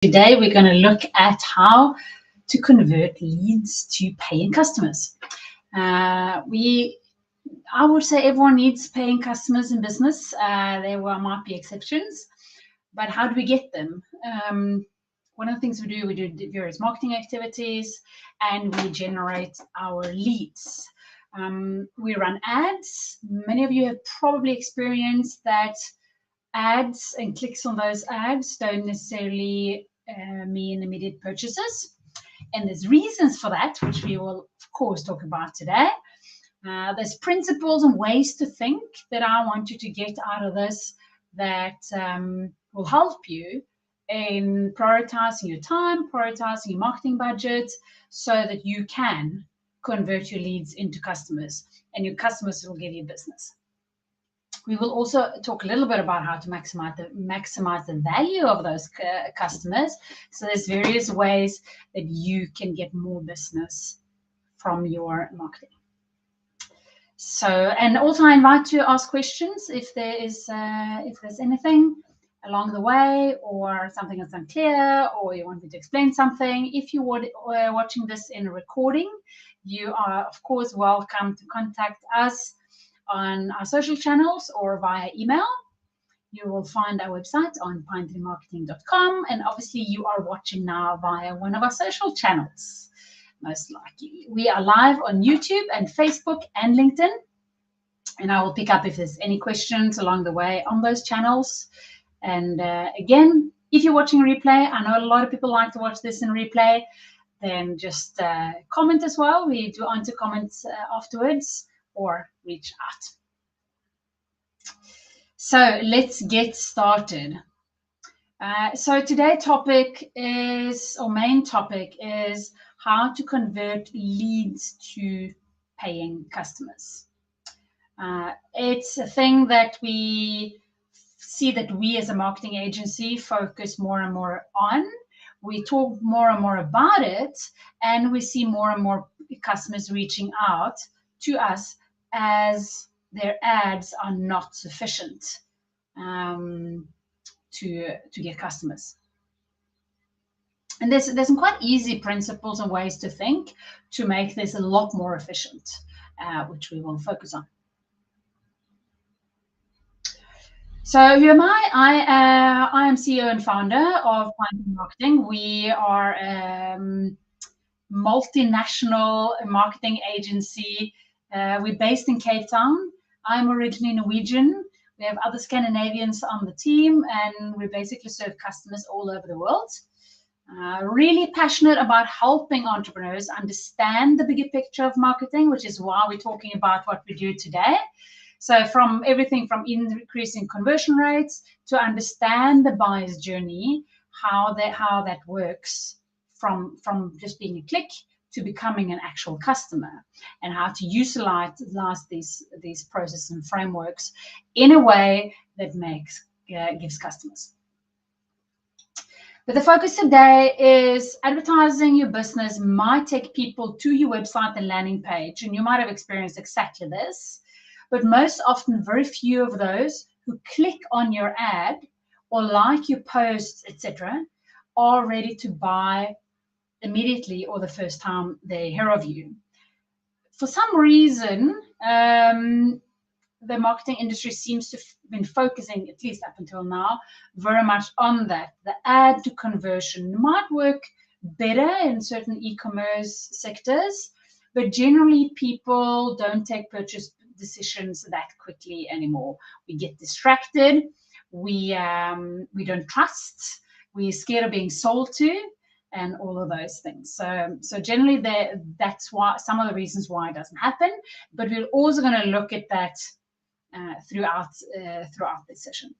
Today we're going to look at how to convert leads to paying customers. I would say everyone needs paying customers in business. There might be exceptions, but how do we get them? One of the things we do various marketing activities, and we generate our leads. We run ads. Many of you have probably experienced that ads and clicks on those ads don't necessarily mean immediate purchases. And there's reasons for that, which we will, of course, talk about today. There's principles and ways to think that I want you to get out of this that will help you in prioritizing your time, prioritizing your marketing budget, so that you can convert your leads into customers, and your customers will give you business. We will also talk a little bit about how to maximize the value of those customers. So there's various ways that you can get more business from your marketing. So, and also I invite you to ask questions if there's anything along the way, or something that's unclear, or you want me to explain something. If you are watching this in a recording, you are of course welcome to contact us on our social channels or via email. You will find our website on pinetreemarketing.com, and obviously you are watching now via one of our social channels, most likely. We are live on YouTube and Facebook and LinkedIn, and I will pick up if there's any questions along the way on those channels. And again, if you're watching a replay, I know a lot of people like to watch this in replay, then just comment as well. We do answer comments afterwards, or reach out. So let's get started. So today's main topic is how to convert leads to paying customers. It's a thing that we see that we as a marketing agency focus more and more on. We talk more and more about it, and we see more and more customers reaching out to us as their ads are not sufficient to get customers. And there's some quite easy principles and ways to think to make this a lot more efficient, which we will focus on. So who am I? I am CEO and founder of Pine Tree Marketing. We are a multinational marketing agency. We're based in Cape Town. I'm originally Norwegian. We have other Scandinavians on the team, and we basically serve customers all over the world. Really passionate about helping entrepreneurs understand the bigger picture of marketing, which is why we're talking about what we do today. So from everything from increasing conversion rates to understand the buyer's journey, how that works from just being a click to becoming an actual customer, and how to utilize these processes and frameworks in a way that gives customers. But the focus today is advertising your business might take people to your website and landing page, and you might have experienced exactly this. But most often, very few of those who click on your ad or like your posts, etc., are ready to buy immediately or the first time they hear of you. For some reason, the marketing industry seems to have been focusing, at least up until now, very much on that. The ad to conversion might work better in certain e-commerce sectors, but generally people don't take purchase decisions that quickly anymore. We get distracted. We don't trust. We're scared of being sold to, and all of those things. So generally, that's why some of the reasons why it doesn't happen. But we're also going to look at that throughout this session.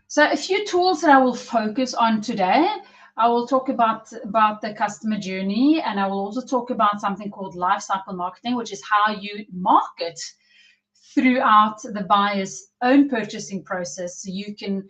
So a few tools that I will focus on today. I will talk about the customer journey, and I will also talk about something called lifecycle marketing, which is how you market throughout the buyer's own purchasing process, so you can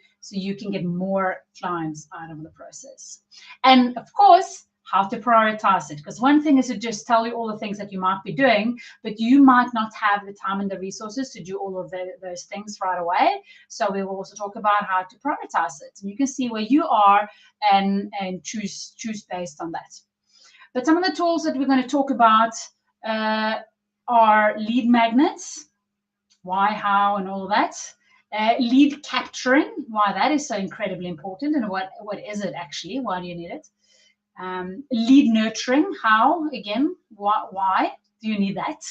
get more clients out of the process. And of course, how to prioritize it. Because one thing is to just tell you all the things that you might be doing, but you might not have the time and the resources to do all of those things right away. So we will also talk about how to prioritize it. And you can see where you are and choose based on that. But some of the tools that we're going to talk about are lead magnets, why, how, and all of that. Lead capturing, why that is so incredibly important, and what is it actually? Why do you need it? Lead nurturing, how, again, why do you need that?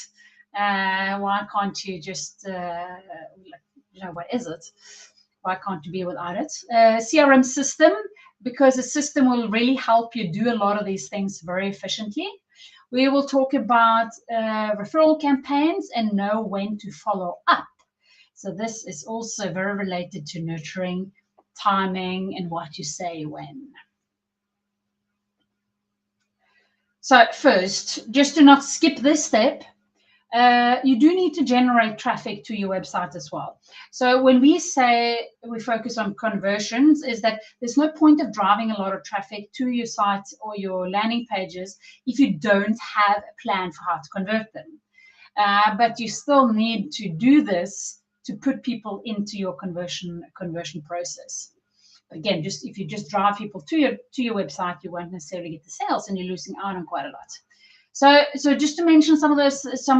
Why can't you just, what is it? Why can't you be without it? CRM system, because a system will really help you do a lot of these things very efficiently. We will talk about referral campaigns and know when to follow up. So this is also very related to nurturing, timing, and what you say when. So first, just to not skip this step, you do need to generate traffic to your website as well. So when we say we focus on conversions, is that there's no point of driving a lot of traffic to your site or your landing pages if you don't have a plan for how to convert them. But you still need to do this to put people into your conversion process. Again, just if you just drive people to your website, you won't necessarily get the sales, and you're losing out on quite a lot. So just to mention some of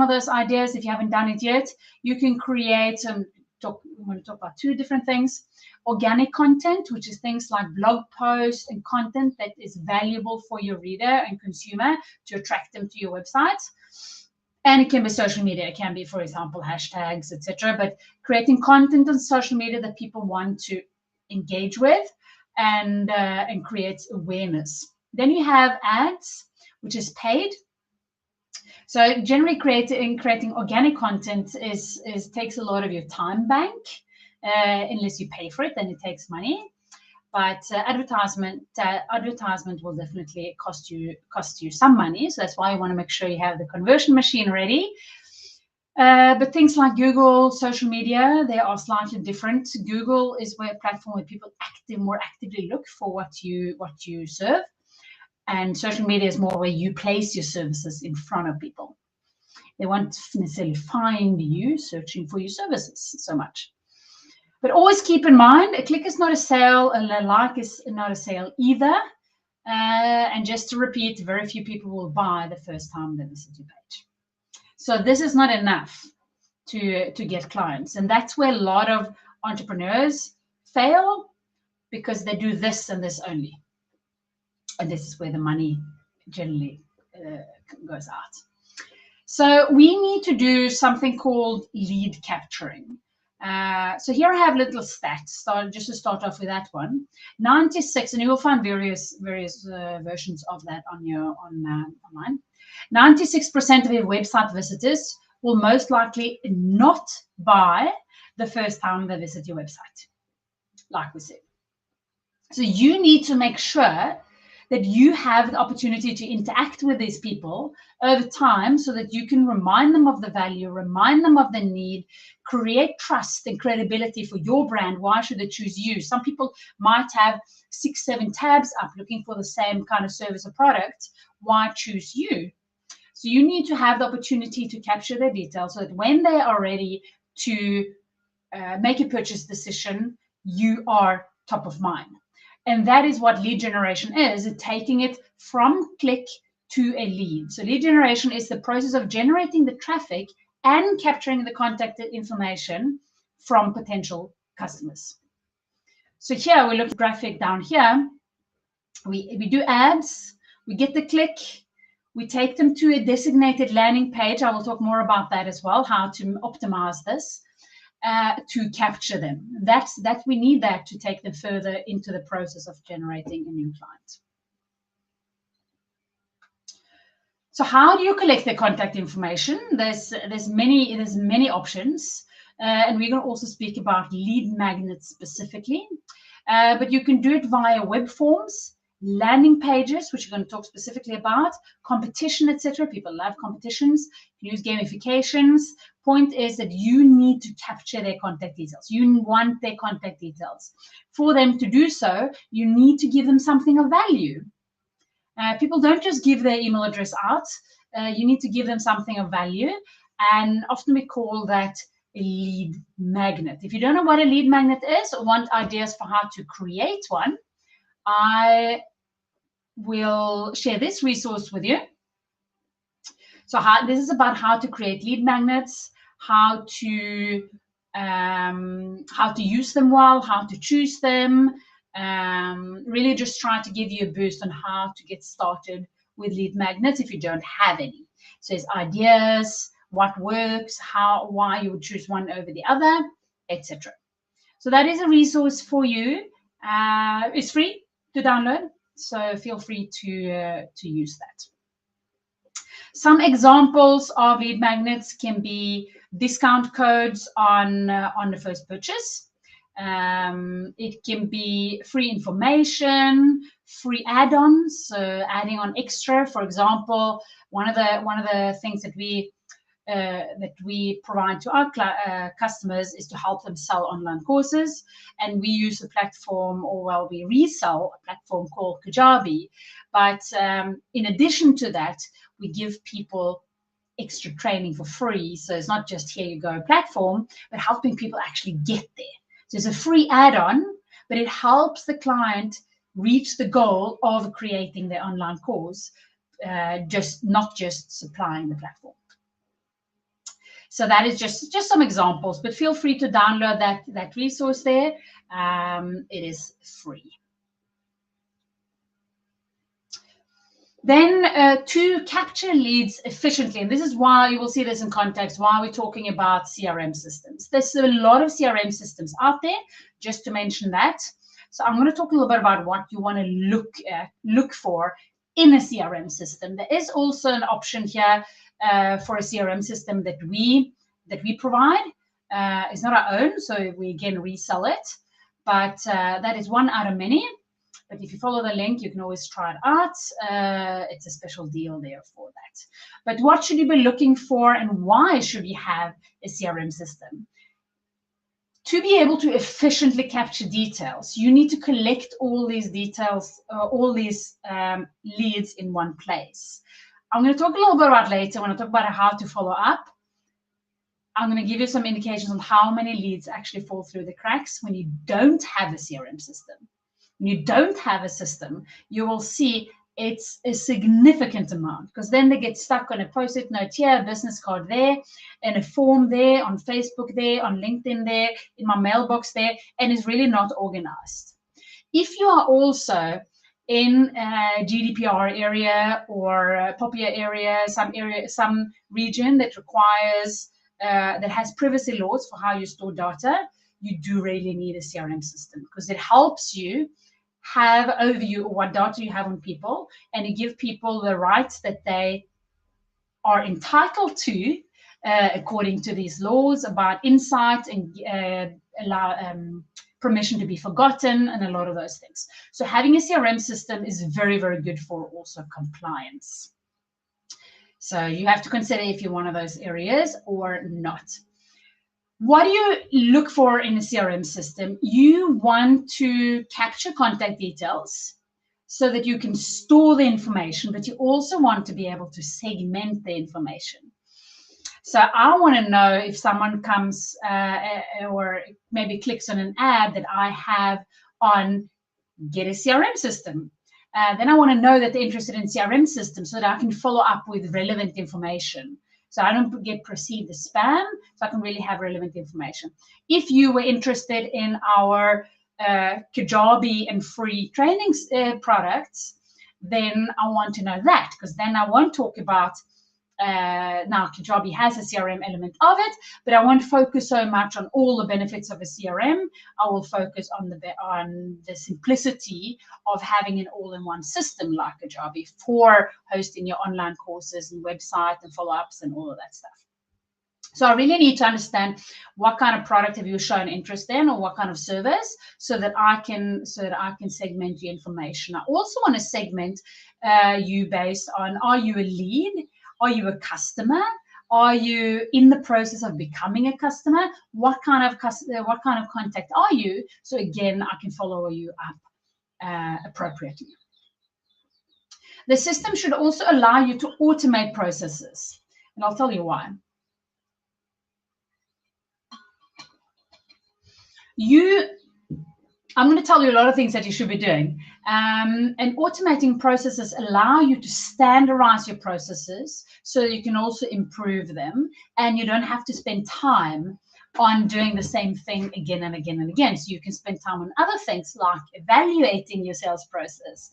those ideas, if you haven't done it yet, you can create I'm going to talk about two different things. Organic content, which is things like blog posts and content that is valuable for your reader and consumer to attract them to your website. And it can be social media. It can be, for example, hashtags, etc. But creating content on social media that people want to engage with and create awareness. Then you have ads, which is paid. So generally creating organic content takes a lot of your time bank, unless you pay for it, then it takes money. But advertisement will definitely cost you some money. So that's why you want to make sure you have the conversion machine ready. But things like Google, social media, they are slightly different. Google is a platform where people more actively look for what you serve. And social media is more where you place your services in front of people. They won't necessarily find you searching for your services so much. But always keep in mind, a click is not a sale, and a like is not a sale either. And just to repeat, very few people will buy the first time they visit your page. So this is not enough to get clients. And that's where a lot of entrepreneurs fail, because they do this and this only. And this is where the money generally goes out. So we need to do something called lead capturing. So here I have little stats, just to start off with that one. 96, and you will find various versions of that online. 96% of your website visitors will most likely not buy the first time they visit your website, like we said. So you need to make sure that you have the opportunity to interact with these people over time, so that you can remind them of the value, remind them of the need, create trust and credibility for your brand. Why should they choose you? Some people might have 6-7 tabs up looking for the same kind of service or product. Why choose you? So you need to have the opportunity to capture their details, so that when they are ready to make a purchase decision, you are top of mind. And that is what lead generation is, taking it from click to a lead. So lead generation is the process of generating the traffic and capturing the contact information from potential customers. So here we look at the graphic down here. We do ads, we get the click, we take them to a designated landing page. I will talk more about that as well, how to optimize this. To capture them. That we need that to take them further into the process of generating a new client. So how do you collect the contact information? There's many options, and we're going to also speak about lead magnets specifically. But you can do it via web forms, landing pages, which we're going to talk specifically about, competition, etc. People love competitions. You use gamifications. Point is that you need to capture their contact details. You want their contact details. For them to do so, you need to give them something of value. People don't just give their email address out. You need to give them something of value, and often we call that a lead magnet. If you don't know what a lead magnet is or want ideas for how to create one, I will share this resource with you. So this is about how to create lead magnets, how to use them well, how to choose them. Really just try to give you a boost on how to get started with lead magnets if you don't have any. So it's ideas, what works, why you would choose one over the other, etc. So that is a resource for you. It's free to download, so feel free to use that. Some examples of lead magnets can be discount codes on the first purchase. It can be free information, free add-ons, so adding on extra. For example, one of the things that we provide to our customers is to help them sell online courses, and we use a platform, we resell a platform called Kajabi. But in addition to that, we give people extra training for free. So it's not just here you go platform, but helping people actually get there. So it's a free add-on, but it helps the client reach the goal of creating their online course, not just supplying the platform. So that is just some examples, but feel free to download that resource there. It is free. Then to capture leads efficiently, and this is why you will see this in context, why we're talking about CRM systems. There's a lot of CRM systems out there, just to mention that. So I'm going to talk a little bit about what you want to look for in a CRM system. There is also an option here for a CRM system that we provide. It's not our own, so we again resell it, but that is one out of many. But if you follow the link, you can always try it out. It's a special deal there for that. But what should you be looking for, and why should you have a CRM system? To be able to efficiently capture details, you need to collect all these details, all these leads in one place. I'm going to talk a little bit about later when I talk about how to follow up. I'm going to give you some indications on how many leads actually fall through the cracks when you don't have a CRM system. When you don't have a system, you will see it's a significant amount, because then they get stuck on a post-it note here, a business card there, and a form there, on Facebook there, on LinkedIn there, in my mailbox there, and it's really not organized. If you are also in a GDPR area or a popular area, some region that requires, that has privacy laws for how you store data, you do really need a CRM system, because it helps you have overview of what data you have on people, and you give people the rights that they are entitled to according to these laws about insight and allow permission to be forgotten and a lot of those things. So having a CRM system is very, very good for also compliance. So you have to consider if you're one of those areas or not. What do you look for in a CRM system? You want to capture contact details so that you can store the information, but you also want to be able to segment the information. So I want to know if someone comes or maybe clicks on an ad that I have on Get a CRM System. Then I want to know that they're interested in CRM systems so that I can follow up with relevant information. So I don't get perceived as spam, so I can really have relevant information. If you were interested in our Kajabi and free training products, then I want to know that, because then I won't talk about, now Kajabi has a CRM element of it, but I won't focus so much on all the benefits of a CRM. I will focus on the simplicity of having an all-in-one system like Kajabi for hosting your online courses and website and follow-ups and all of that stuff. So I really need to understand what kind of product have you shown interest in, or what kind of service, so that I can segment your information. I also want to segment you based on, are you a lead? Are you a customer? Are you in the process of becoming a customer? What kind of contact are you? So again, I can follow you up appropriately. The system should also allow you to automate processes. And I'll tell you why. I'm going to tell you a lot of things that you should be doing. And automating processes allow you to standardize your processes so you can also improve them, and you don't have to spend time on doing the same thing again and again and again. So you can spend time on other things like evaluating your sales process,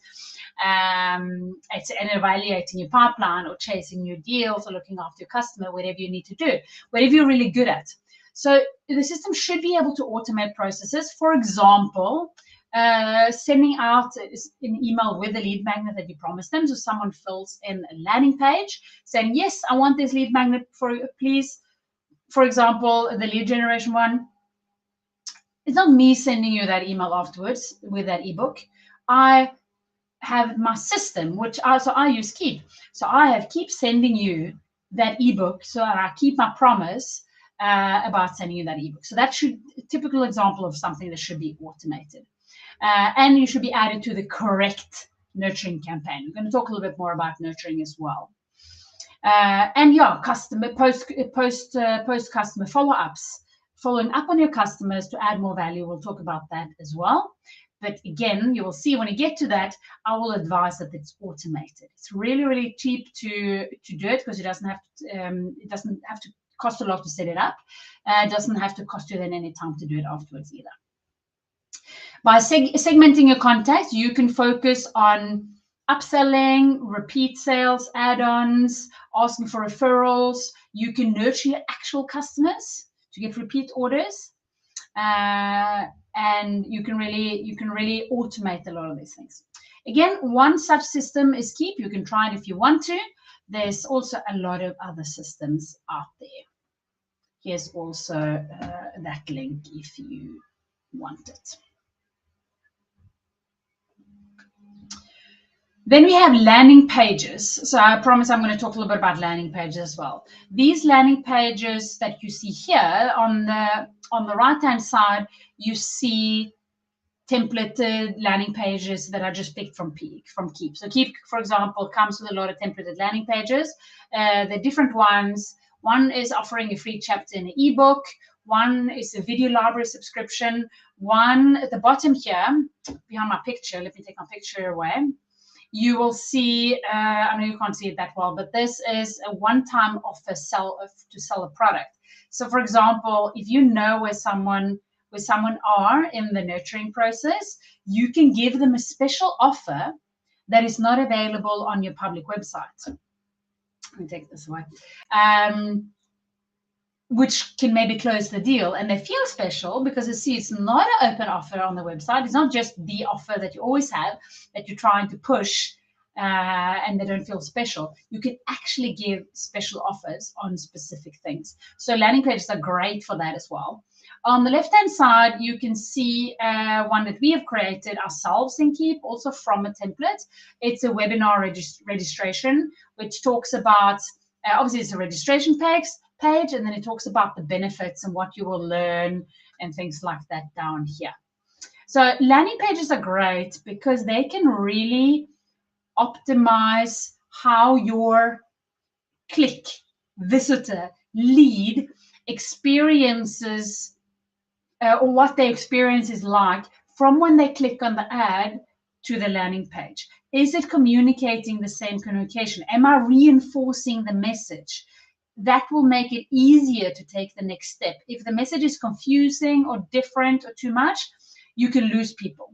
and evaluating your pipeline, or chasing new deals, or looking after your customer, whatever you need to do, whatever you're really good at. So the system should be able to automate processes. For example, sending out an email with a lead magnet that you promised them. So someone fills in a landing page saying, yes, I want this lead magnet for please. For example, the lead generation one. It's not me sending you that email afterwards with that ebook. I have my system, which I use Keap. So I have Keap sending you that ebook. So I keep my promise about sending you that ebook. So that should a typical example of something that should be automated. And you should be added to the correct nurturing campaign. We're going to talk a little bit more about nurturing as well. And yeah, customer post customer follow-ups, following up on your customers to add more value. We'll talk about that as well. But again, you will see when you get to that, I will advise that it's automated. It's really, really cheap to do it, because it doesn't have to cost a lot to set it up. It doesn't have to cost you then any time to do it afterwards either. By segmenting your contacts, you can focus on upselling, repeat sales, add-ons, asking for referrals. You can nurture your actual customers to get repeat orders, and you can really automate a lot of these things. Again, one such system is Keap. You can try it if you want to. There's also a lot of other systems out there. Here's also that link if you want it. Then we have landing pages. So I promise I'm going to talk a little bit about landing pages as well. These landing pages that you see here on the right-hand side, you see templated landing pages that are just picked from Keap. So Keap, for example, comes with a lot of templated landing pages. They're different ones. One is offering a free chapter in an ebook. One is a video library subscription. One at the bottom here, behind my picture, let me take my picture away. You will see, I know you can't see it that well, but this is a one-time offer to sell a product. So for example, if you know where someone are in the nurturing process, you can give them a special offer that is not available on your public website. Let me take this away. Which can maybe close the deal, and they feel special because they see it's not an open offer on the website. It's not just the offer that you always have that you're trying to push, and they don't feel special. You can actually give special offers on specific things. So landing pages are great for that as well. On the left-hand side, you can see one that we have created ourselves in Keap, also from a template. It's a webinar registration, which talks about, obviously it's a registration page, and then it talks about the benefits and what you will learn and things like that down here. So landing pages are great because they can really optimize how your click, visitor, lead experiences, or what their experience is like from when they click on the ad to the landing page. Is it communicating the same communication? Am I reinforcing the message? That will make it easier to take the next step. If the message is confusing or different or too much, you can lose people.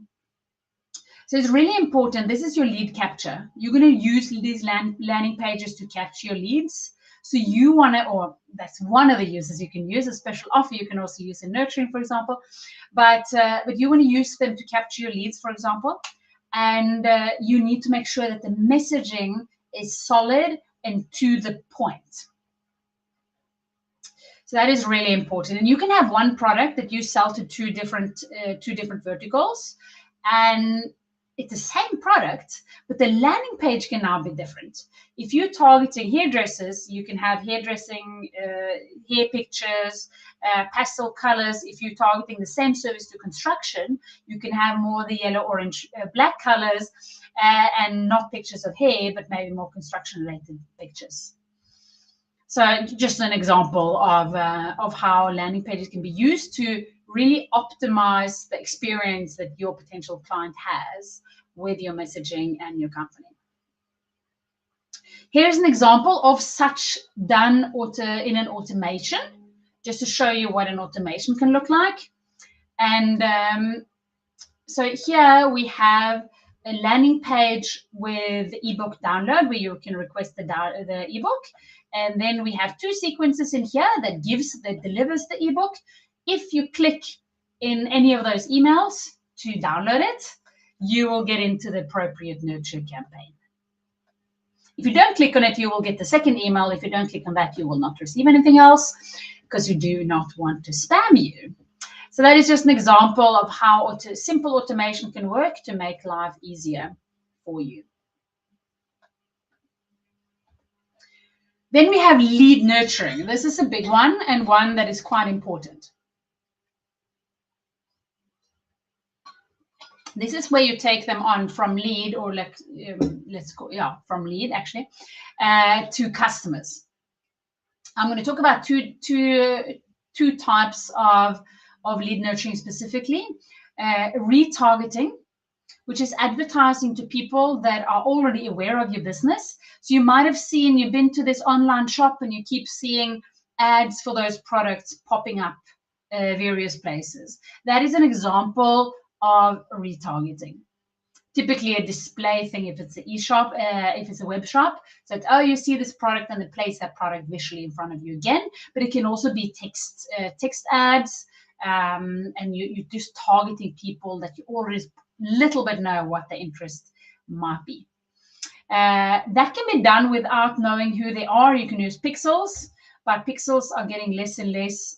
So it's really important. This is your lead capture. You're going to use these landing pages to capture your leads. So you want to, or that's one of the uses you can use, a special offer. You can also use in nurturing, for example. But you want to use them to capture your leads, for example. And you need to make sure that the messaging is solid and to the point. So that is really important. And you can have one product that you sell to two different verticals. And it's the same product, but the landing page can now be different. If you're targeting hairdressers, you can have hairdressing, hair pictures, pastel colors. If you're targeting the same service to construction, you can have more the yellow, orange, black colors, and not pictures of hair, but maybe more construction-related pictures. So just an example of how landing pages can be used to really optimize the experience that your potential client has with your messaging and your company. Here's an example of such done in an automation, just to show you what an automation can look like. And so here we have a landing page with ebook download where you can request the ebook. And then we have two sequences in here that delivers the ebook. If you click in any of those emails to download it, you will get into the appropriate nurture campaign. If you don't click on it, you will get the second email. If you don't click on that, you will not receive anything else because you do not want to spam you. So that is just an example of how simple automation can work to make life easier for you. Then we have lead nurturing. This is a big one and one that is quite important. This is where you take them on from lead, or from lead actually, to customers. I'm going to talk about two types of lead nurturing specifically. Retargeting, which is advertising to people that are already aware of your business. So you might have seen, you've been to this online shop and you keep seeing ads for those products popping up various places. That is an example of retargeting. Typically a display thing if it's an e-shop, if it's a web shop. So it's, oh, you see this product and they place that product visually in front of you again. But it can also be text ads, and you're just targeting people that you already little bit know what their interest might be. That can be done without knowing who they are. You can use pixels, but pixels are getting less and less.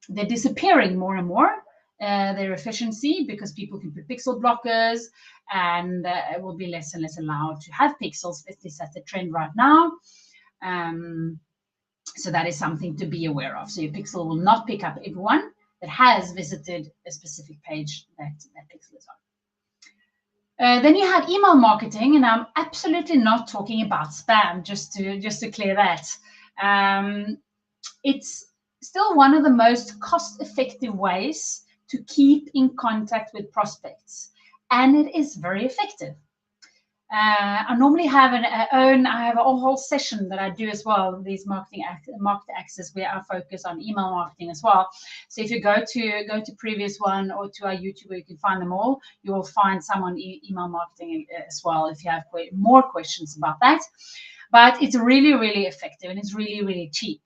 They're disappearing more and more, their efficiency, because people can put pixel blockers, and it will be less and less allowed to have pixels. At least that's the trend right now. So that is something to be aware of. So your pixel will not pick up everyone that has visited a specific page that pixel is on. Then you have email marketing, and I'm absolutely not talking about spam, just to clear that. It's still one of the most cost-effective ways to keep in contact with prospects, and it is very effective. I normally have I have a whole session that I do as well, these market access, where I focus on email marketing as well. So if you go to previous one or to our YouTube where you can find them all, you will find some on email marketing as well if you have more questions about that. But it's really, really effective, and it's really, really cheap.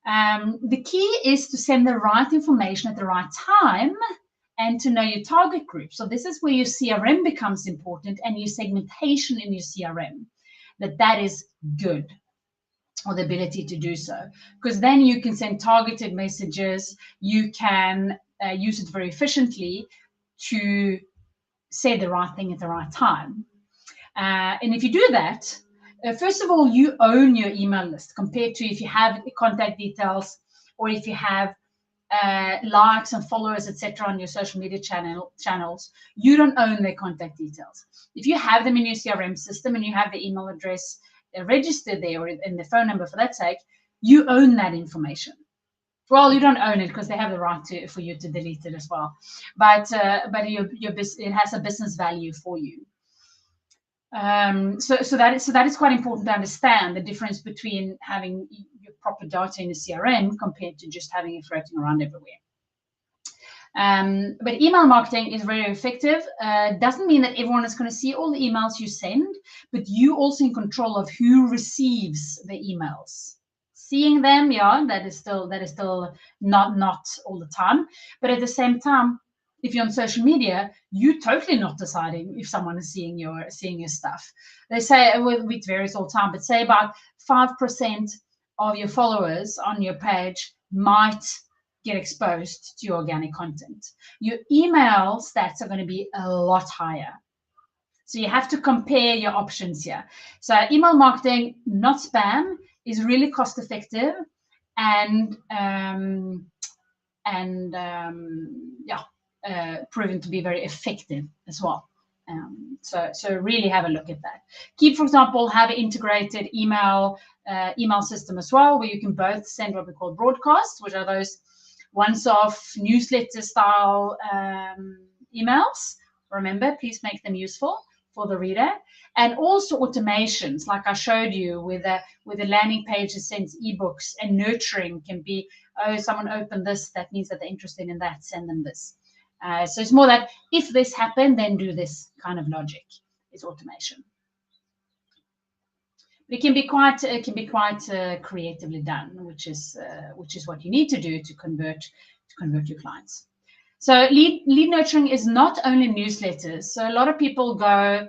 The key is to send the right information at the right time and to know your target group. So this is where your CRM becomes important, and your segmentation in your CRM, that is good, or the ability to do so, because then you can send targeted messages. You can use it very efficiently to say the right thing at the right time. And if you do that, first of all, you own your email list compared to if you have contact details, or if you have likes and followers, etc., on your social media channels. You don't own their contact details. If you have them in your CRM system and you have the email address registered there, or in the phone number for that sake, you own that information. Well, you don't own it because they have the right for you to delete it as well. But it has a business value for you. So that is quite important to understand the difference between having your proper data in the CRM compared to just having it floating around everywhere. But email marketing is very effective. Doesn't mean that everyone is going to see all the emails you send, but you also in control of who receives the emails. Seeing them, yeah, that is still not all the time, but at the same time, if you're on social media, you're totally not deciding if someone is seeing your stuff. They say, well, it varies all the time, but say about 5% of your followers on your page might get exposed to your organic content. Your email stats are going to be a lot higher. So you have to compare your options here. So email marketing, not spam, is really cost effective and proven to be very effective as well. So really have a look at that. Keep, for example, have an integrated email system as well, where you can both send what we call broadcasts, which are those once-off newsletter style emails. Remember, please make them useful for the reader, and also automations, like I showed you with a landing page that sends ebooks, and nurturing can be, oh, someone opened this, that means that they're interested in that, send them this. So it's more that if this happened, then do this kind of logic. Is automation. It can be quite creatively done, which is what you need to do to convert your clients. So lead nurturing is not only newsletters. So a lot of people go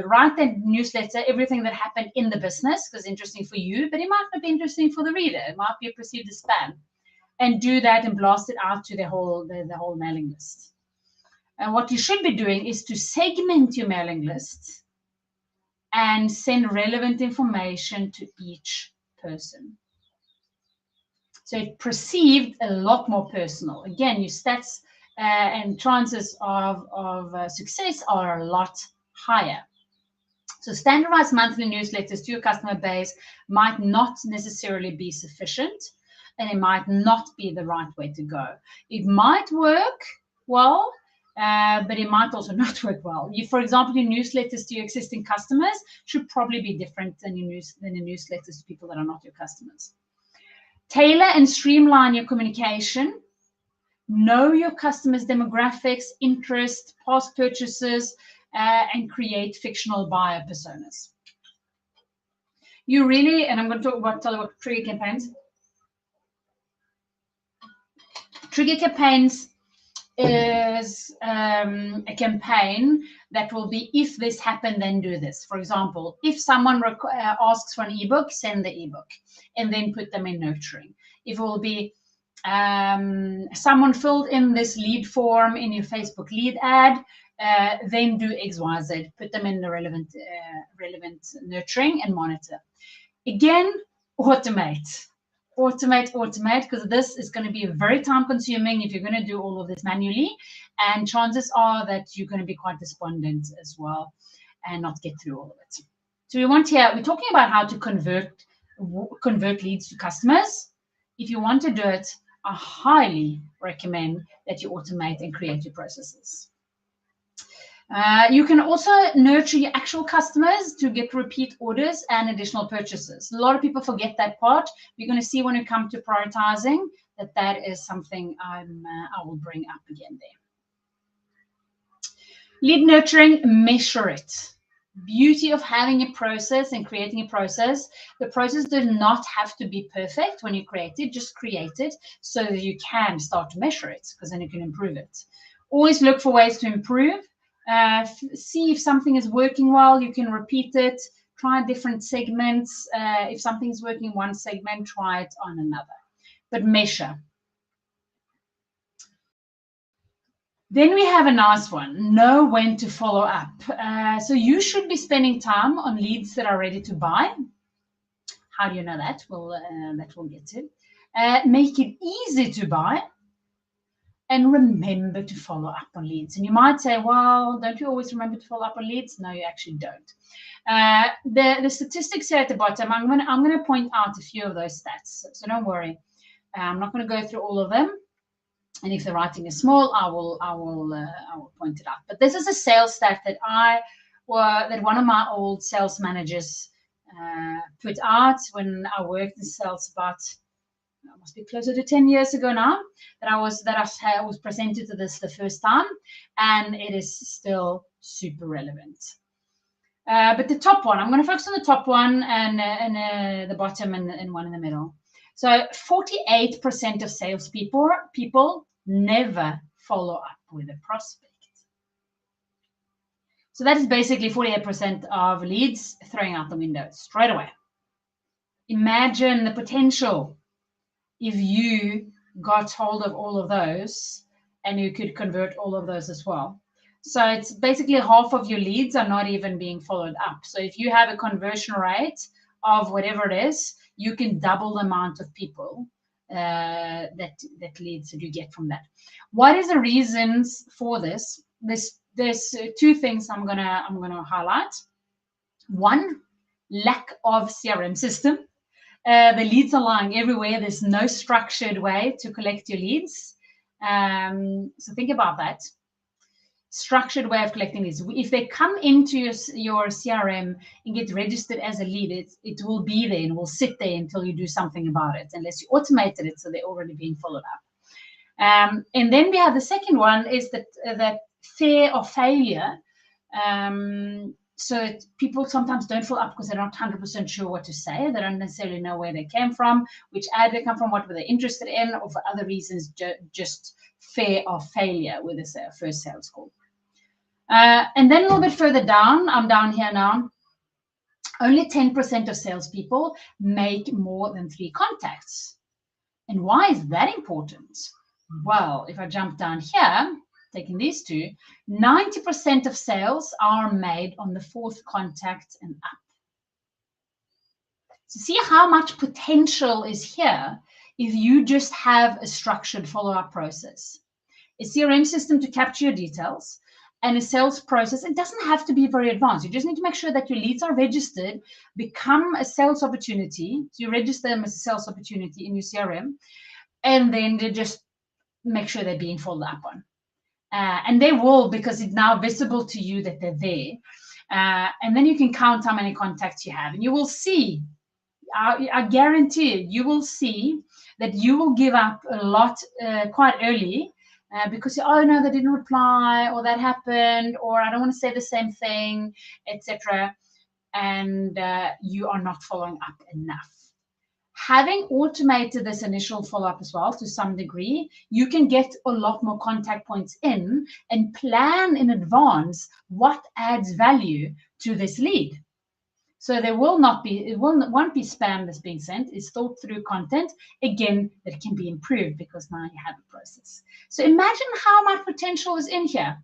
write their newsletter, everything that happened in the business, because it's interesting for you, but it might not be interesting for the reader. It might be perceived as spam, and do that and blast it out to the whole mailing list. And what you should be doing is to segment your mailing list and send relevant information to each person. So it's perceived a lot more personal. Again, your stats and chances of success are a lot higher. So standardized monthly newsletters to your customer base might not necessarily be sufficient, and it might not be the right way to go. It might work well, but it might also not work well. For example, your newsletters to your existing customers should probably be different than your newsletters to people that are not your customers. Tailor and streamline your communication. Know your customers' demographics, interests, past purchases, and create fictional buyer personas. You really, and I'm going to tell you about trigger campaigns. Trigger campaigns is a campaign that will be, if this happened, then do this. For example, if someone asks for an ebook, send the ebook and then put them in nurturing. If it will be someone filled in this lead form in your Facebook lead ad, then do XYZ, put them in the relevant nurturing and monitor. Again, automate, because this is going to be very time consuming if you're going to do all of this manually, and chances are that you're going to be quite despondent as well and not get through all of it. So we're talking about how to convert leads to customers. If you want to do it, I highly recommend that you automate and create your processes. You can also nurture your actual customers to get repeat orders and additional purchases. A lot of people forget that part. You're going to see when we come to prioritizing that is something I will bring up again there. Lead nurturing, measure it. Beauty of having a process and creating a process. The process does not have to be perfect when you create it. Just create it so that you can start to measure it, because then you can improve it. Always look for ways to improve. See if something is working well, you can repeat it, try different segments. If something is working in one segment, try it on another, but measure. Then we have a nice one, know when to follow up. So you should be spending time on leads that are ready to buy. How do you know that? Well, that we'll get to. Make it easy to buy. And remember to follow up on leads. And you might say, well, don't you always remember to follow up on leads? No, you actually don't. The statistics here at the bottom, I'm going to point out a few of those stats. So don't worry. I'm not going to go through all of them. And if the writing is small, I will point it out. But this is a sales stat that one of my old sales managers put out when I worked in sales about, must be closer to 10 years ago now, that I was presented to this the first time, and it is still super relevant. But the top one, I'm going to focus on the top one and the bottom and one in the middle. So 48% of salespeople never follow up with a prospect. So that is basically 48% of leads throwing out the window straight away. Imagine the potential if you got hold of all of those, and you could convert all of those as well. So it's basically half of your leads are not even being followed up. So if you have a conversion rate of whatever it is, you can double the amount of people that leads that you get from that. What is the reasons for this? There's two things I'm gonna highlight. One, lack of CRM system. The leads are lying everywhere. There's no structured way to collect your leads. So think about that. Structured way of collecting leads. If they come into your CRM and get registered as a lead, it will be there and will sit there until you do something about it, unless you automated it so they're already being followed up. And then we have the second one is that fear of failure. So people sometimes don't follow up because they're not 100% sure what to say. They don't necessarily know where they came from, which ad they come from, what were they interested in, or for other reasons, just fear of failure with this first sales call. And then a little bit further down, I'm down here now, only 10% of salespeople make more than 3 contacts. And why is that important? Well, if I jump down here, taking these two, 90% of sales are made on the 4th contact and up. So see how much potential is here if you just have a structured follow-up process. A CRM system to capture your details and a sales process. It doesn't have to be very advanced. You just need to make sure that your leads are registered, become a sales opportunity. So you register them as a sales opportunity in your CRM, and then they just make sure they're being followed up on. And they will, because it's now visible to you that they're there. And then you can count how many contacts you have, and you will see, I guarantee you will see that you will give up a lot quite early because, oh no, they didn't reply, or that happened, or I don't want to say the same thing, etc. And you are not following up enough. Having automated this initial follow-up as well to some degree, you can get a lot more contact points in and plan in advance what adds value to this lead. So there will not be, it won't be spam that's being sent. It's thought through content, again, that can be improved because now you have a process. So imagine how much potential is in here.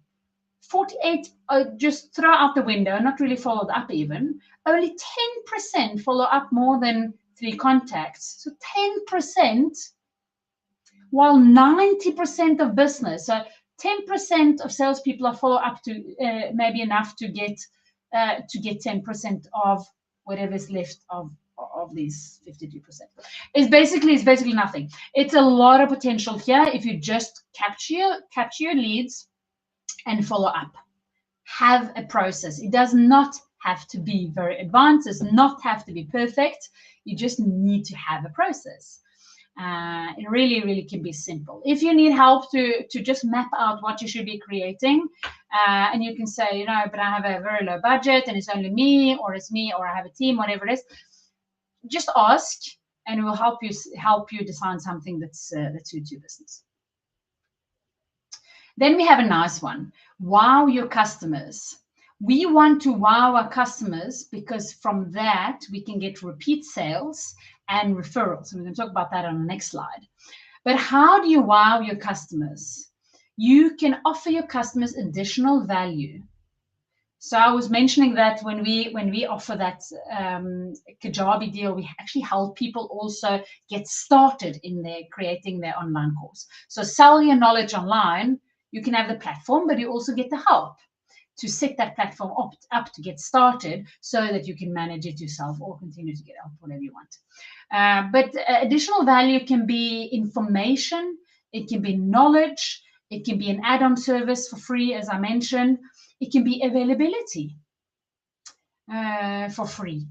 48 just throw out the window, not really followed up even. Only 10% follow up more than 3 contacts. So 10%, while 90% of business, so 10% of salespeople are follow up to maybe enough to get 10% of whatever's left of these 52%. It's basically nothing. It's a lot of potential here if you just capture your leads and follow up. Have a process. It does not have to be very advanced. It does not have to be perfect. You just need to have a process. It really can be simple. If you need help to just map out what you should be creating, and you can say, but I have a very low budget and it's only me, or it's me, or I have a team, whatever it is, just ask and we'll help you design something that suits your business. Then we have a nice one. Wow your customers. We want to wow our customers because from that we can get repeat sales and referrals. And we're going to talk about that on the next slide. But how do you wow your customers? You can offer your customers additional value. So I was mentioning that when we offer that Kajabi deal, we actually help people also get started in creating their online course. So sell your knowledge online. You can have the platform, but you also get the help to set that platform up to get started so that you can manage it yourself or continue to get help, whatever you want. But additional value can be information, it can be knowledge, it can be an add-on service for free, as I mentioned. It can be availability for free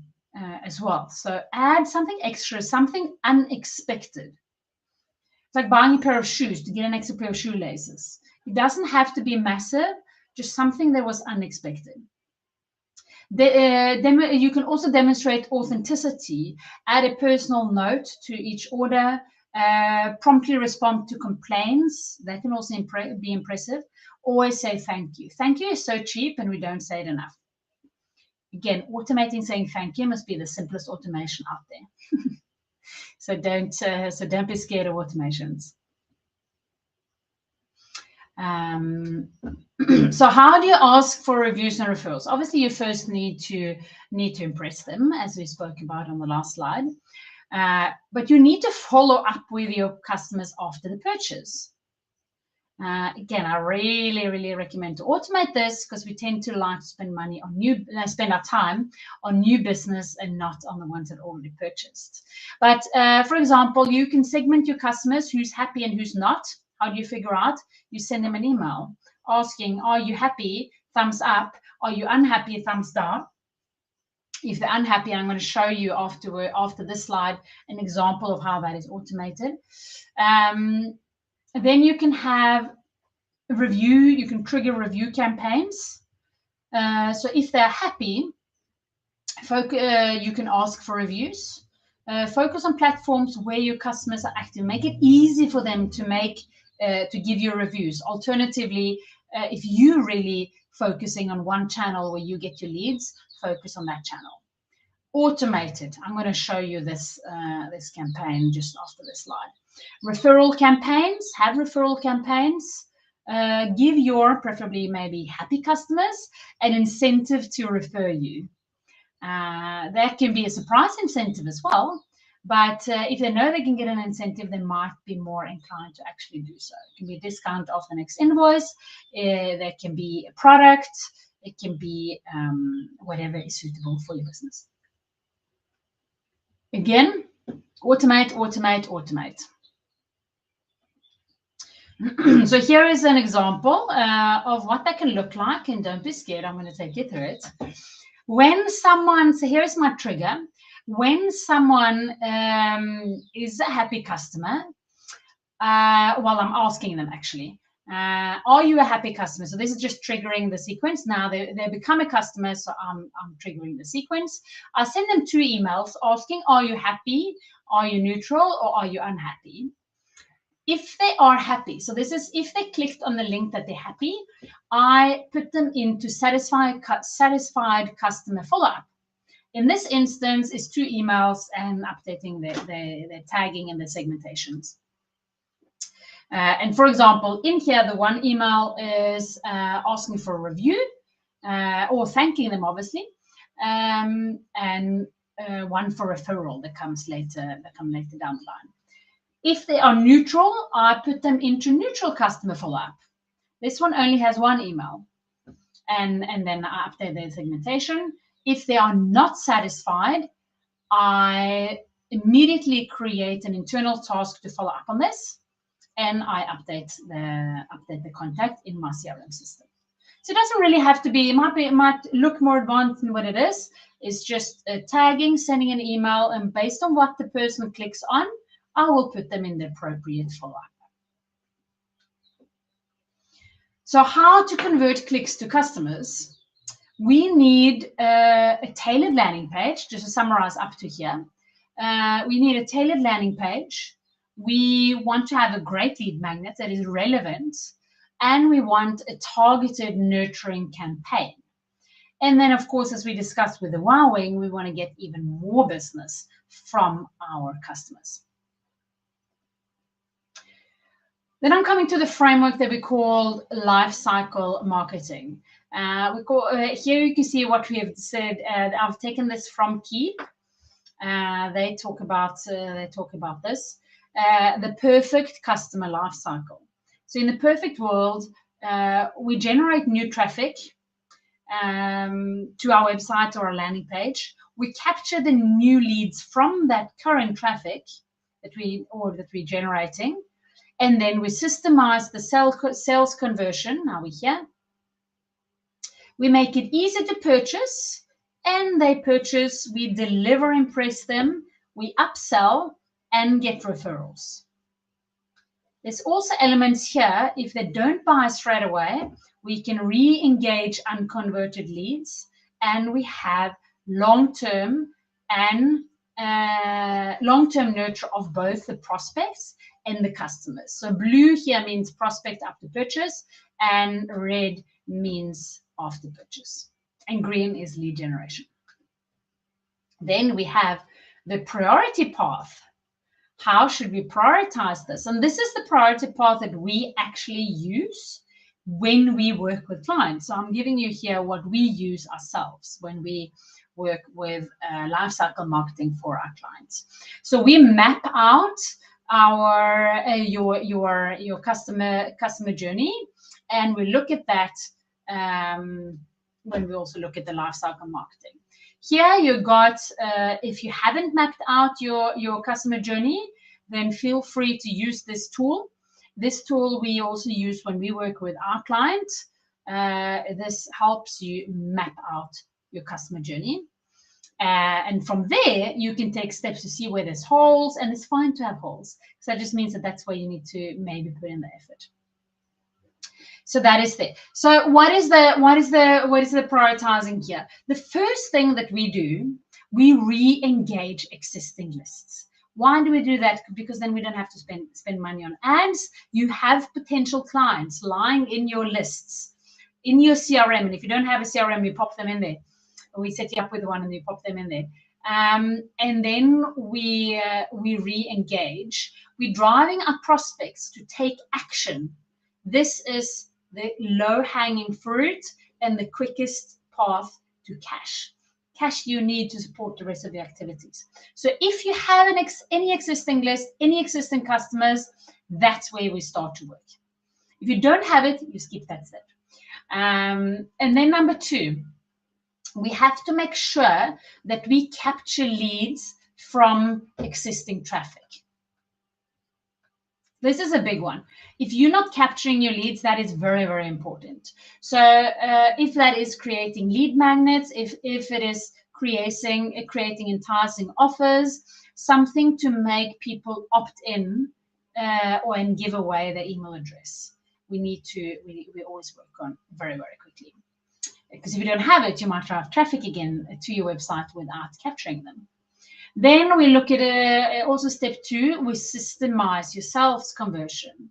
as well. So add something extra, something unexpected. It's like buying a pair of shoes to get an extra pair of shoelaces. It doesn't have to be massive, just something that was unexpected. You can also demonstrate authenticity, add a personal note to each order, promptly respond to complaints. That can also be impressive. Always say thank you. Thank you is so cheap and we don't say it enough. Again, automating saying thank you must be the simplest automation out there. So don't be scared of automations. So how do you ask for reviews and referrals? Obviously, you first need to impress them, as we spoke about on the last slide. But you need to follow up with your customers after the purchase. Again, I really recommend to automate this, because we tend to like to spend money on spend our time on new business and not on the ones that already purchased. But for example, you can segment your customers, who's happy and who's not. How do you figure out? You send them an email asking, are you happy? Thumbs up. Are you unhappy? Thumbs down. If they're unhappy, I'm going to show you after this slide an example of how that is automated. Then you can have a review. You can trigger review campaigns. So if they're happy, you can ask for reviews. Focus on platforms where your customers are active. Make it easy for them to give you reviews. Alternatively, if you're really focusing on one channel where you get your leads, focus on that channel. Automated. I'm going to show you this campaign just after this slide. Referral campaigns. Have referral campaigns. Give your, preferably maybe happy customers, an incentive to refer you. That can be a surprise incentive as well. But if they know they can get an incentive, they might be more inclined to actually do so. It can be a discount off the next invoice. There can be a product. It can be whatever is suitable for your business. Again, automate. So here is an example of what that can look like, and don't be scared, I'm going to take you through it. When someone, so here's my trigger. When someone is a happy customer, well, I'm asking them actually, are you a happy customer? So this is just triggering the sequence. Now they become a customer, so I'm triggering the sequence. I send them 2 emails asking, are you happy? Are you neutral? Or are you unhappy? If they are happy, so this is if they clicked on the link that they're happy, I put them into satisfied customer follow-up. In this instance, is 2 emails and updating their tagging and their segmentations. And for example, in here, the one email is asking for a review or thanking them, obviously, and one for referral that comes later down the line. If they are neutral, I put them into neutral customer follow-up. This one only has 1 email, and then I update their segmentation. If they are not satisfied, I immediately create an internal task to follow up on this, and I update the contact in my CRM system. So it doesn't really have to be. It might look more advanced than what it is. It's just tagging, sending an email, and based on what the person clicks on, I will put them in the appropriate follow-up. So how to convert clicks to customers? We need a tailored landing page, just to summarize up to here. We need a tailored landing page. We want to have a great lead magnet that is relevant, and we want a targeted nurturing campaign. And then, of course, as we discussed with the wowing, we want to get even more business from our customers. Then I'm coming to the framework that we call life cycle marketing. Here you can see what we have said. I've taken this from Keep. They talk about this. The perfect customer life cycle. So in the perfect world, we generate new traffic to our website or our landing page. We capture the new leads from that current traffic that we're generating. And then we systemize the sales conversion. Now we're here. We make it easy to purchase, and they purchase. We deliver, impress them. We upsell and get referrals. There's also elements here. If they don't buy straight away, we can re-engage unconverted leads, and we have long-term nurture of both the prospects and the customers. So blue here means prospect after purchase, and red means after purchase, and green is lead generation. Then we have the priority path. How should we prioritize this? And this is the priority path that we actually use when we work with clients. So I'm giving you here what we use ourselves when we work with lifecycle marketing for our clients. So we map out our your customer journey, and we look at that when we also look at the lifecycle marketing. Here you got, if you haven't mapped out your customer journey, then feel free to use this tool. This tool we also use when we work with our clients. This helps you map out your customer journey. And from there, you can take steps to see where there's holes, and it's fine to have holes. So that just means that that's where you need to maybe put in the effort. So that is there. So what is the prioritizing here? The first thing that we do, we re-engage existing lists. Why do we do that? Because then we don't have to spend money on ads. You have potential clients lying in your lists, in your CRM. And if you don't have a CRM, you pop them in there. We set you up with one and you pop them in there. And then we re-engage. We're driving our prospects to take action. This is the low-hanging fruit and the quickest path to cash. Cash you need to support the rest of the activities. So if you have any existing list, any existing customers, that's where we start to work. If you don't have it, you skip that step. And then number 2, we have to make sure that we capture leads from existing traffic. This is a big one. If you're not capturing your leads, that is very, very important. So if that is creating lead magnets, if it is creating enticing offers, something to make people opt in and give away their email address, we always work on very, very quickly. Because if you don't have it, you might drive traffic again to your website without capturing them. Then we look at also step 2, we systemize your sales conversion.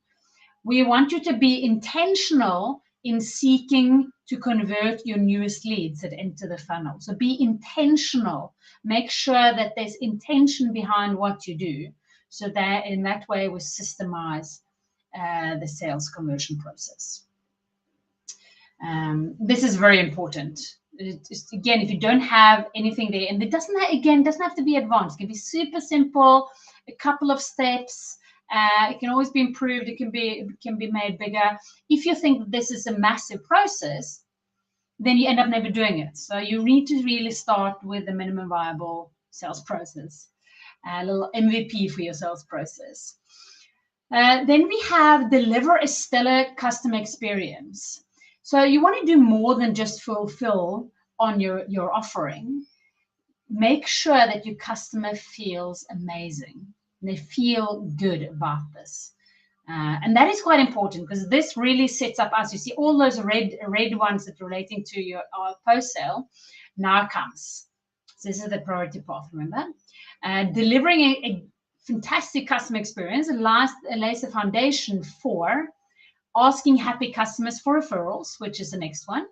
We want you to be intentional in seeking to convert your newest leads that enter the funnel. So be intentional. Make sure that there's intention behind what you do. So that in that way we systemize the sales conversion process. This is very important. Again, if you don't have anything there, and it doesn't have to be advanced. It can be super simple, a couple of steps. It can always be improved. It can be made bigger. If you think that this is a massive process, then you end up never doing it. So you need to really start with the minimum viable sales process, a little MVP for your sales process. Then we have deliver a stellar customer experience. So you want to do more than just fulfill on your offering. Make sure that your customer feels amazing. They feel good about this. And that is quite important because this really sets up us. You see all those red ones that are relating to our post-sale now comes. So this is the priority path, remember? Delivering a fantastic customer experience lays the foundation for asking happy customers for referrals, which is the next one.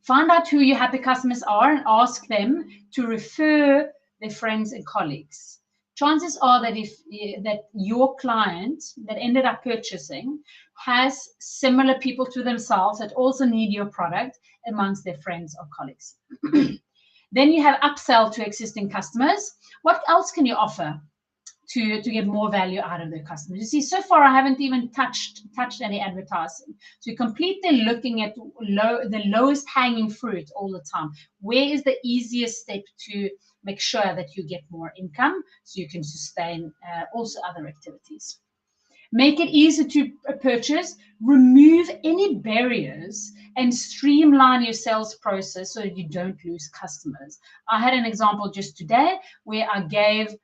Find out who your happy customers are and ask them to refer their friends and colleagues. Chances are that your client that ended up purchasing has similar people to themselves that also need your product amongst their friends or colleagues. Then you have upsell to existing customers. What else can you offer to get more value out of their customers? You see, so far I haven't even touched any advertising. So you're completely looking at the lowest hanging fruit all the time. Where is the easiest step to make sure that you get more income so you can sustain also other activities? Make it easy to purchase, remove any barriers, and streamline your sales process so that you don't lose customers. I had an example just today where I gave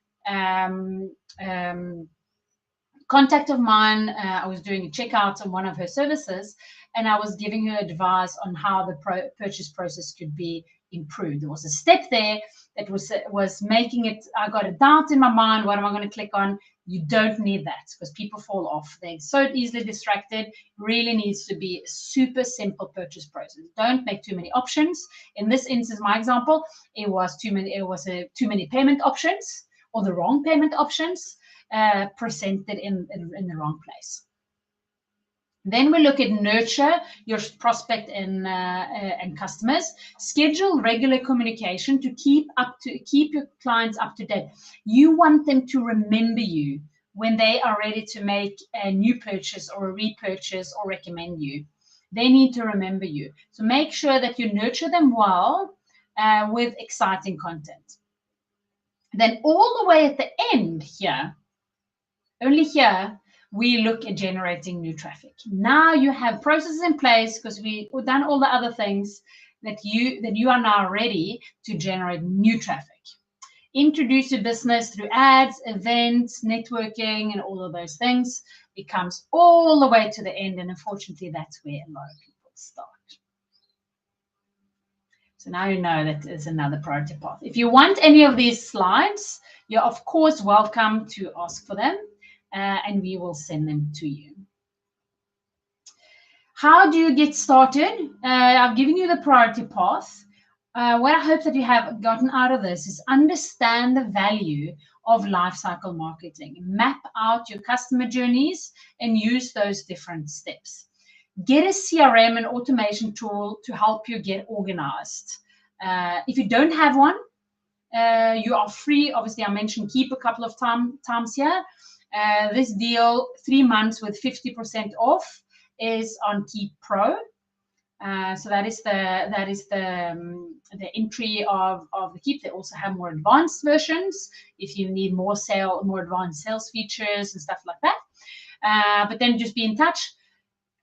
contact of mine, I was doing a checkout on one of her services, and I was giving her advice on how the purchase process could be improved. There was a step there that was making it, I got a doubt in my mind, what am I going to click on? You don't need that because people fall off. They're so easily distracted. Really needs to be a super simple purchase process. Don't make too many options. In this instance, my example, it was too many payment options or the wrong payment options presented in the wrong place. Then we look at nurture your prospect and customers. Schedule regular communication to keep your clients up to date. You want them to remember you when they are ready to make a new purchase or a repurchase or recommend you. They need to remember you. So make sure that you nurture them well with exciting content. Then all the way at the end here, only here, we look at generating new traffic. Now you have processes in place because we've done all the other things that you are now ready to generate new traffic. Introduce your business through ads, events, networking, and all of those things. It comes all the way to the end, and unfortunately, that's where a lot of people start. So now you know that is another priority path. If you want any of these slides, you're of course welcome to ask for them. And we will send them to you. How do you get started? I've given you the priority path. What I hope that you have gotten out of this is understand the value of lifecycle marketing. Map out your customer journeys and use those different steps. Get a CRM and automation tool to help you get organized. If you don't have one, you are free. Obviously, I mentioned Keep a couple of times here. This deal, 3 months with 50% off, is on Keep Pro. So that is the entry of the Keep. They also have more advanced versions if you need more advanced sales features and stuff like that. But then just be in touch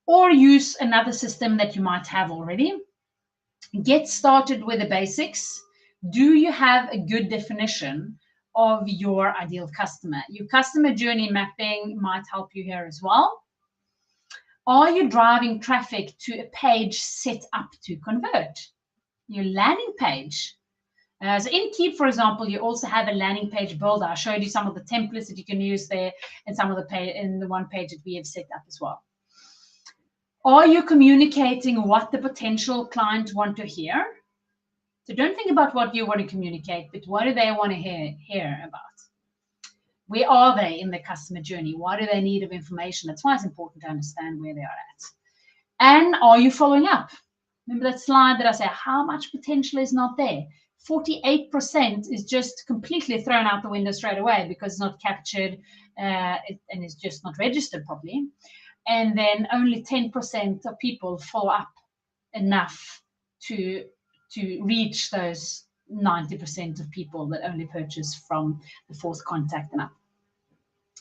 or use another system that you might have already. Get started with the basics. Do you have a good definition of your ideal customer? Your customer journey mapping might help you here as well. Are you driving traffic to a page set up to convert? Your landing page. So in Keep, for example, you also have a landing page builder. I showed you some of the templates that you can use there and some of the one page that we have set up as well. Are you communicating what the potential client want to hear? So don't think about what you want to communicate, but what do they want to hear about? Where are they in the customer journey? What do they need of information? That's why it's important to understand where they are at. And are you following up? Remember that slide that I said, how much potential is not there? 48% is just completely thrown out the window straight away because it's not captured and it's just not registered properly. And then only 10% of people follow up enough to reach those 90% of people that only purchase from the fourth contact and up.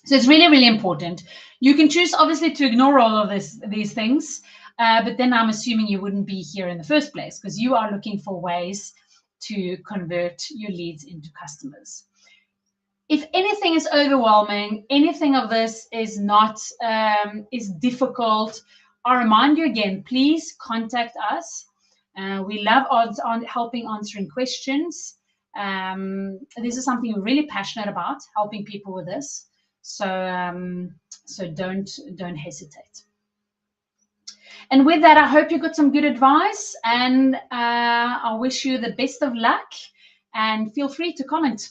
So it's really, really important. You can choose, obviously, to ignore all of these things, but then I'm assuming you wouldn't be here in the first place because you are looking for ways to convert your leads into customers. If anything is overwhelming, anything of this is not is difficult, I remind you again, please contact us. We love helping answering questions. This is something we're really passionate about, helping people with this. So don't hesitate. And with that, I hope you got some good advice, and I wish you the best of luck. And feel free to comment.